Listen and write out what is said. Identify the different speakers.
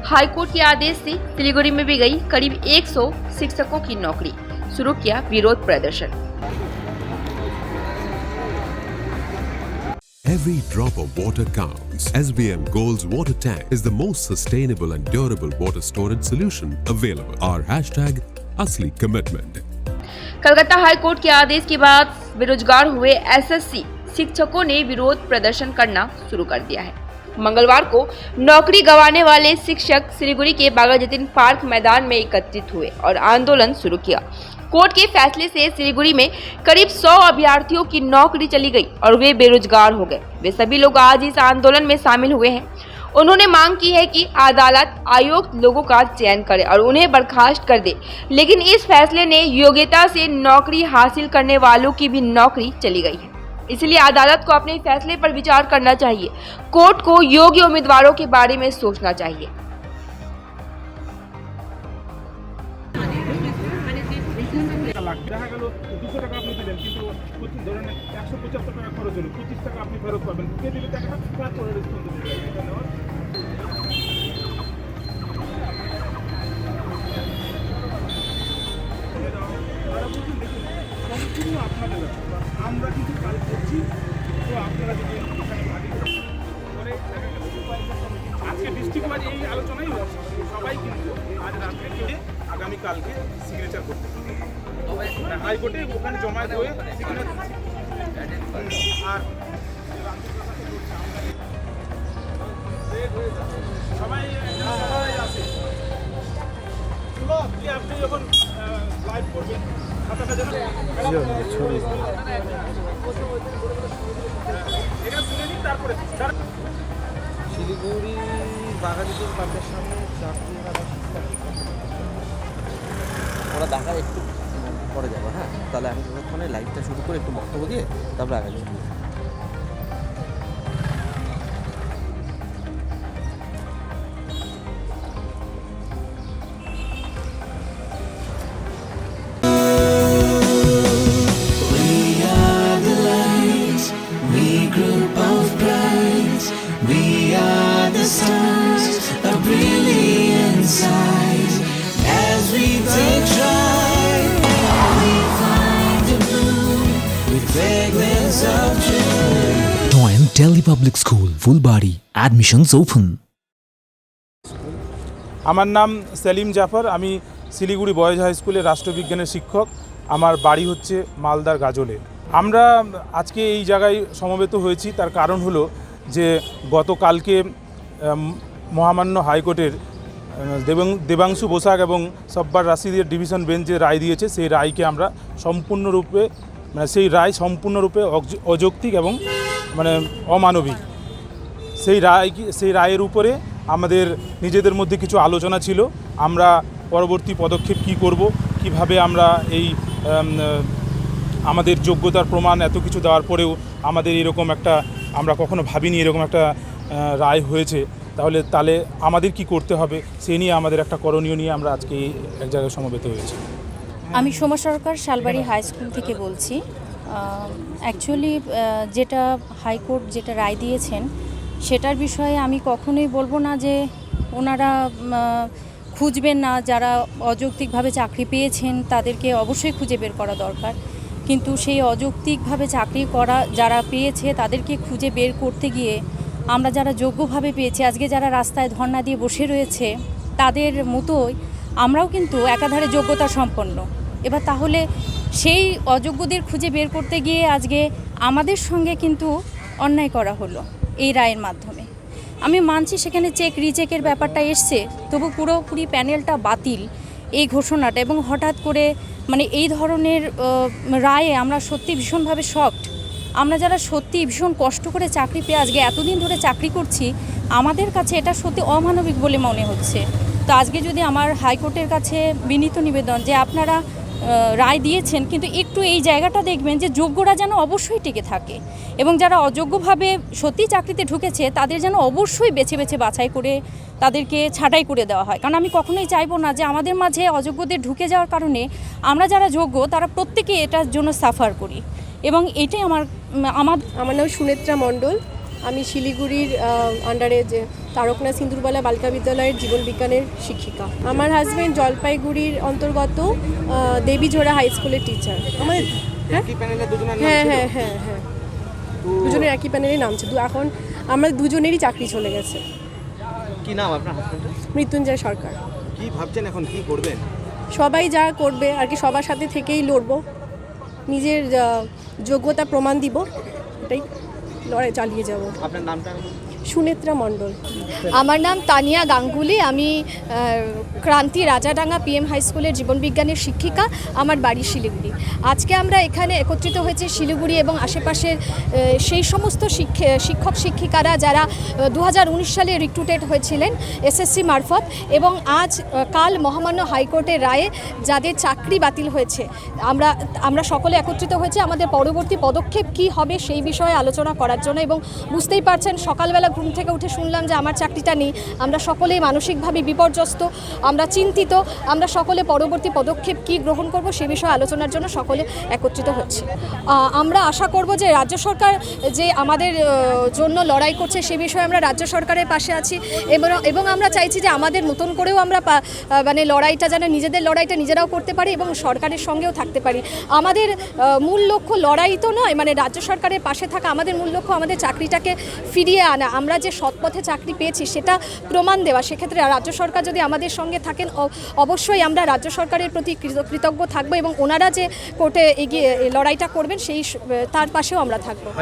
Speaker 1: High court के आदेश से सिलीगुड़ी में भी गई करीब 100 शिक्षकों की नौकरी। शुरू किया विरोध प्रदर्शन।
Speaker 2: Every drop of water counts. SBM Gold's water tank is the most sustainable and durable water storage solution available. Our hashtag Asli Commitment.
Speaker 1: Calcutta high court के आदेश के बाद बेरोजगार हुए एसएससी शिक्षकों ने विरोध प्रदर्शन करना शुरू कर दिया है। मंगलवार को नौकरी गंवाने वाले शिक्षक सिलीगुड़ी के बागा जतीन पार्क मैदान में एकत्रित हुए और आंदोलन शुरू किया। कोर्ट के फैसले से सिलीगुड़ी में करीब 100 अभ्यर्थियों की नौकरी चली गई और वे बेरोजगार हो गए। वे सभी लोग आज इस आंदोलन में शामिल हुए हैं। उन्होंने मांग की है कि अदालत अयोग्य लोगों का चयन करे और उन्हें बर्खास्त कर दे, लेकिन इस फैसले ने योग्यता से नौकरी हासिल करने वालों की भी नौकरी चली गई है। इसलिए अदालत को अपने फैसले पर विचार करना चाहिए। कोर्ट को योग्य उम्मीदवारों के बारे में सोचना चाहिए।
Speaker 3: দেখা গেল 200 টাকা আপনি দিলেন, কিন্তু ধরেন 175 টাকা খরচ হলো, 25 টাকা আপনি ফেরত পাবেন। কে দিলে টাকাটা? কাজ করে রেসপন্সিবিলিটি। সম্পূর্ণ আপনাদের ব্যাপার। আমরা কিন্তু কাজ করছি, তো আপনারা যদি এখানে ভাবি করে আজকে ডিস্ট্রিক্ট ওয়াইজ এই আলোচনাই হচ্ছে। সবাই কিন্তু আজ রাত্রে কেটে আগামীকালকে সিগনেচার করতে হাইকোর্টে ওখানে জমা হয়ে আর সবাই আছে। আপনি যখন লাইভ করবেন খাতাটা যেন এখানে শুনে নিন, তারপরে
Speaker 4: শিলিগুড়ি বাঘাযতীন পার্কের সামনে ওরা দেখা একটু পরে যাবো। হ্যাঁ, তাহলে আমি ততক্ষণে লাইভটা শুরু করে একটু বক্তব্য দিয়ে তারপরে আগে যাবো।
Speaker 5: Join Delhi Public School, Fulbari. Admissions open.
Speaker 3: আমার নাম সেলিম জাফর। আমি শিলিগুড়ি বয়েজ হাই স্কুলের রাষ্ট্রবিজ্ঞানের শিক্ষক। আমার বাড়ি হচ্ছে মালদার গাজলে। আমরা আজকে এই জায়গায় সমবেত হয়েছি, তার কারণ হলো যে গতকালকে মহামান্য হাইকোর্টের দেবাংশু বসাক এবং সব্বার রাশিদের ডিভিশন বেঞ্চ যে রায় দিয়েছে, সেই রায়কে আমরা সম্পূর্ণরূপে সেই রায় সম্পূর্ণরূপে অযৌক্তিক এবং অমানবিক। সেই রায়ের উপরে আমাদের নিজেদের মধ্যে কিছু আলোচনা ছিল। আমরা পরবর্তী পদক্ষেপ কি করব, কিভাবে আমরা এই আমাদের যোগ্যতার প্রমাণ এত কিছু দেওয়ার পরেও আমাদের এরকম একটা, আমরা কখনো ভাবিনি এরকম একটা রায় হয়েছে, তাহলে আমাদের কি করতে হবে সেই নিয়ে আমাদের একটা করণীয় নিয়ে আমরা আজকে এক জায়গায় সমবেত হয়েছি।
Speaker 6: আমি সোমা সরকার শালবাড়ি হাই স্কুল থেকে বলছি। অ্যাকচুয়ালি যেটা হাইকোর্ট যেটা রায় দিয়েছেন সেটার বিষয়ে আমি কখনোই বলবো না যে ওনারা খুঁজবেন না। যারা অযৌক্তিকভাবে চাকরি পেয়েছেন তাদেরকে অবশ্যই খুঁজে বের করা দরকার, কিন্তু সেই অযৌক্তিকভাবে চাকরি করা যারা পেয়েছে তাদেরকে খুঁজে বের করতে গিয়ে আমরা যারা যোগ্যভাবে পেয়েছি, আজকে যারা রাস্তায় ধর্ণা দিয়ে বসে রয়েছে তাদের মতোই আমরাও কিন্তু একাধারে যোগ্যতা সম্পন্ন। এবার তাহলে সেই অযোগ্যদের খুঁজে বের করতে গিয়ে আজকে আমাদের সঙ্গে কিন্তু অন্যায় করা হলো এই রায়ের মাধ্যমে। আমি মানছি সেখানে চেক রিচেকের ব্যাপারটা এসছে, তবু পুরোপুরি প্যানেলটা বাতিল এই ঘোষণাটা, এবং হঠাৎ করে এই ধরনের রায়ে আমরা সত্যি ভীষণভাবে শকড। আমরা যারা সত্যি ভীষণ কষ্ট করে চাকরি পেয়ে আজকে এতদিন ধরে চাকরি করছি, আমাদের কাছে এটা সত্যি অমানবিক বলে মনে হচ্ছে। তো আজকে যদি আমার হাইকোর্টের কাছে বিনীত নিবেদন যে আপনারা রায় দিয়েছেন, কিন্তু একটু এই জায়গাটা দেখবেন যে যোগ্যরা যেন অবশ্যই টিকে থাকে, এবং যারা অযোগ্যভাবে সত্যি চাকরিতে ঢুকেছে তাদের যেন অবশ্যই বেছে বেছে বাছাই করে তাদেরকে ছাঁটাই করে দেওয়া হয়। কারণ আমি কখনোই চাইবো না যে আমাদের মাঝে অযোগ্যদের ঢুকে যাওয়ার কারণে আমরা যারা যোগ্য তারা প্রত্যেকে এটার জন্য সাফার করি, এবং এটাই আমার নাম সুনেত্রা মণ্ডল। আমি শিলিগুড়ির আন্ডারে যে
Speaker 7: তারকনাথ সিন্দুরবালা বালিকা বিদ্যালয়ের জীবন বিজ্ঞানের শিক্ষিকা। আমার হাজব্যান্ড জলপাইগুড়ির অন্তর্গত দেবীঝোড়া হাই স্কুলের টিচার। আমাদের হ্যাঁ হ্যাঁ হ্যাঁ হ্যাঁ দুজনের একই প্যানেলে নামছে। এখন আমরা দুজনেরই চাকরি চলে গেছে।
Speaker 4: কি নাম আপনার হাজবেন্ডের?
Speaker 7: মৃত্যুঞ্জয় সরকার।
Speaker 4: কি ভাবছেন এখন কি করবেন?
Speaker 7: সবাই যা করবে আর কি, সবার সাথে থেকেই লড়বো, নিজের যোগ্যতা প্রমাণ দিব, এটাই লড়াই চালিয়ে যাব।
Speaker 4: আপনার নামটা?
Speaker 7: সুনেত্রা মণ্ডল।
Speaker 8: আমার নাম তানিয়া গাঙ্গুলি, আমি ক্রান্তি রাজাডাঙ্গা পিএম হাই স্কুলের জীবনবিজ্ঞানের শিক্ষিকা। আমার বাড়ি শিলিগুড়ি। আজকে আমরা এখানে একত্রিত হয়েছি শিলিগুড়ি এবং আশেপাশের সেই সমস্ত শিক্ষক শিক্ষিকারা যারা 2019 সালে রিক্রুটেড হয়েছিলেন এসএসসি মারফত, এবং কাল মহামান্য হাইকোর্টের রায়ে যাদের চাকরি বাতিল হয়েছে, আমরা সকলে একত্রিত হয়েছি আমাদের পরবর্তী পদক্ষেপ কি হবে সেই বিষয়ে আলোচনা করার জন্য। এবং বুঝতেই পারছেন, সকালবেলা ঘুম থেকে উঠে শুনলাম যে আমার চাকরিটা নেই। আমরা সকলেই মানসিকভাবে বিপর্যস্ত, আমরা চিন্তিত, আমরা সকলে পরবর্তী পদক্ষেপ কি গ্রহণ করব সে বিষয়ে আলোচনার জন্য সকলে একত্রিত হচ্ছি। আমরা আশা করব যে রাজ্য সরকার যে আমাদের জন্য লড়াই করছে সে বিষয়ে আমরা রাজ্য সরকারের পাশে আছি, এবং আমরা চাইছি যে আমাদের নতুন করেও আমরা মানে লড়াইটা যেন নিজেদের লড়াইটা নিজেরাও করতে পারি এবং সরকারের সঙ্গেও থাকতে পারি। আমাদের মূল লক্ষ্য লড়াই তো নয়, মানে রাজ্য সরকারের পাশে থাকা। আমাদের মূল লক্ষ্য আমাদের চাকরিটাকে ফিরিয়ে আনা, আমরা যে সৎপথে চাকরি পেয়েছি সেটা প্রমাণ দেওয়া। সেক্ষেত্রে রাজ্য সরকার যদি আমাদের সঙ্গে থাকেন, অবশ্যই আমরা রাজ্য সরকারের প্রতি কৃতজ্ঞ থাকবো এবং ওনারা যে কোর্টে এগিয়ে লড়াইটা করবেন তার পাশেও আমরা থাকবো।